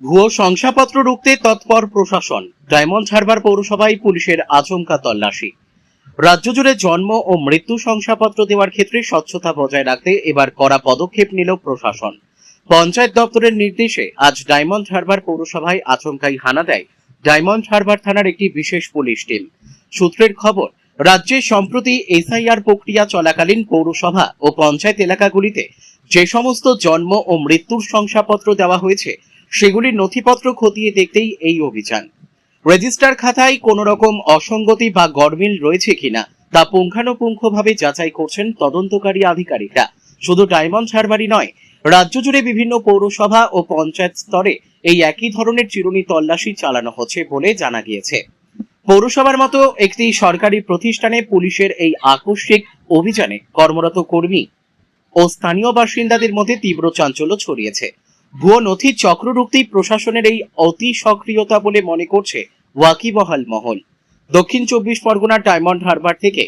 ভুয়ো শংসাপত্র রুখতে তৎপর প্রশাসন। ডায়মন্ড হারবার পৌরসভায় পুলিশের আচমকা তল্লাশি। রাজ্য জুড়ে জন্ম ও মৃত্যু শংসাপত্র দেওয়ার ক্ষেত্রে স্বচ্ছতা বজায় রাখতে এবার কড়া পদক্ষেপ নিল প্রশাসন। পঞ্চায়েত দপ্তরের নির্দেশে আজ ডায়মন্ড হারবার পৌরসভায় আচমকাই হানা দেয় ডায়মন্ড হারবার থানার একটি বিশেষ পুলিশ টিম। সূত্রের খবর, রাজ্যে সম্প্রতি এসআইআর প্রক্রিয়া চলাকালীন পৌরসভা ও পঞ্চায়েত এলাকাগুলিতে যে সমস্ত জন্ম ও মৃত্যুর শংসাপত্র দেওয়া হয়েছে সেগুলির নথিপত্র খতিয়ে দেখতেই এই অভিযান। রেজিস্টার খাতায় কোনো রকম অসঙ্গতি বা গরমিল রয়েছে কিনা তা পুঙ্খানুপুঙ্খভাবে যাচাই করছেন তদন্তকারী আধিকারিকরা। শুধু ডায়মন্ড হারবারই নয়, রাজ্য জুড়ে বিভিন্ন পৌরসভা ও পঞ্চায়েত স্তরে এই একই ধরনের চিরুনি তল্লাশি চালানো হচ্ছে বলে জানা গিয়েছে। পৌরসভার মতো একটি সরকারি প্রতিষ্ঠানে পুলিশের এই আকস্মিক অভিযানে কর্মরত কর্মী ও স্থানীয় বাসিন্দাদের মধ্যে তীব্র চাঞ্চল্য ছড়িয়েছে। ভুয়ো নথির চক্র রুখতেই প্রশাসনের এই অতি সক্রিয়তা বলে মনে করছে ওয়াকিবহাল মহল। দক্ষিণ 24 পরগনার ডায়মন্ড হারবার থেকে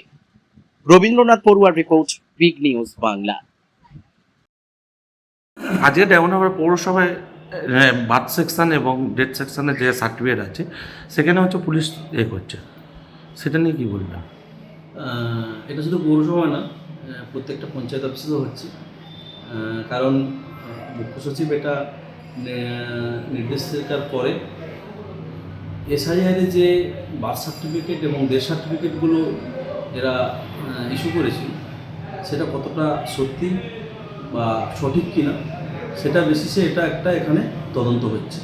রবীন্দ্রনাথ পড়ুয়ার রিপোর্ট, বিগ নিউজ বাংলা। আজকে ডায়মন্ড হারবার পৌরসভায় বার্থ সেকশন এবং ডেথ সেকশনে যে সার্টিফিকেট আছে সেখানে হচ্ছে পুলিশ করছে, সেটা নিয়ে কী বলবেন? এটা শুধু পৌরসভা না, প্রত্যেকটা পঞ্চায়েত অফিসেও হচ্ছে। কারণ মুখ্য সচিব এটা নির্দেশিকার পরে এসআইআরে যে বার্থ সার্টিফিকেট এবং ডেথ সার্টিফিকেটগুলো এরা ইস্যু করেছিল সেটা কতটা সত্যি বা সঠিক কিনা সেটা বেসিসে এটা একটা এখানে তদন্ত হচ্ছে।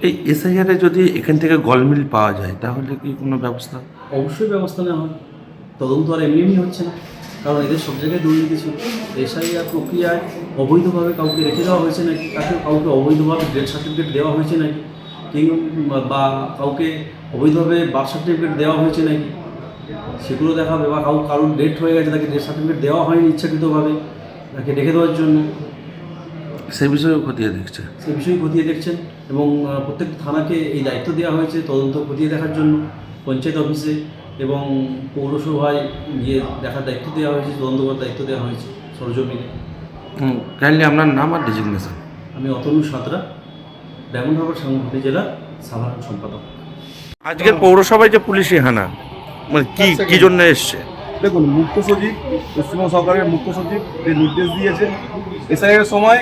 এই এসআইআরে যদি এখান থেকে গলমিল পাওয়া যায় তাহলে কি কোনো ব্যবস্থা? অবশ্যই ব্যবস্থা নেওয়া হয়। তদন্ত আর এমনি এমনি হচ্ছে না, কারণ এদের সব জায়গায় দুর্নীতি ছিল। এসআইআর প্রক্রিয়ায় অবৈধভাবে কাউকে রেখে দেওয়া হয়েছে নাকি, কাউকে অবৈধভাবে ডেথ সার্টিফিকেট দেওয়া হয়েছে নাকি, বা কাউকে অবৈধভাবে বার্থ সার্টিফিকেট দেওয়া হয়েছে নাকি সেগুলো দেখাবে, বা কারোর ডেথ হয়ে গেছে তাকে ডেথ সার্টিফিকেট দেওয়া হয়নি ইচ্ছাকৃতভাবে তাকে রেখে দেওয়ার জন্য, সেই বিষয়েও খতিয়ে দেখছে। সেই বিষয়ে খতিয়ে দেখছেন। এবং প্রত্যেকটা থানাকে এই দায়িত্ব দেওয়া হয়েছে তদন্ত খতিয়ে দেখার জন্য, পঞ্চায়েত অফিসে এবং পৌরসভায় গিয়ে দেখার দায়িত্ব দেওয়া হয়েছে, তদন্ত করার দায়িত্ব দেওয়া হয়েছে সরজমিনে। কাইন্ডলি আপনার নাম আর ডেজিগনেশন? আমি অতনু সাঁতরা, ডায়মন্ড হারবার সাংগঠনিক জেলার সাধারণ সম্পাদক। আজকের পৌরসভায় যে পুলিশি হানা মানে কি জন্য এসছে? দেখুন, মুখ্য সচিব, পশ্চিমবঙ্গ সরকারের মুখ্য সচিব যে নির্দেশ দিয়েছে এসআইআর সময়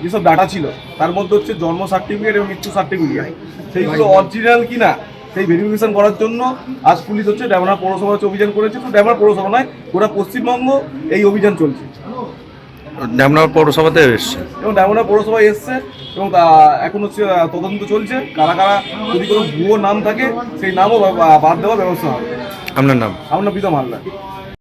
যেসব ডাটা ছিল তার মধ্যে হচ্ছে জন্ম সার্টিফিকেট এবং মৃত্যু সার্টিফিকেট, সেইগুলো অরিজিনাল কিনা সেই ভেরিফিকেশন করার জন্য আজ পুলিশ হচ্ছে ডায়মন্ড পৌরসভা হচ্ছে অভিযান করেছে। তো ডায়মন্ড পৌরসভা নয়, গোটা পশ্চিমবঙ্গ এই অভিযান চলছে। ডায়মন্ড পৌরসভাতে এসছে এবং ডায়মন্ড পৌরসভায় এসছে এবং এখন হচ্ছে তদন্ত চলছে। কারা কারা যদি কোনো ভুয়ো নাম থাকে সেই নামও বাদ দেওয়ার ব্যবস্থা হবে। আপনার নাম? আমার নাম প্রীতম হালদার।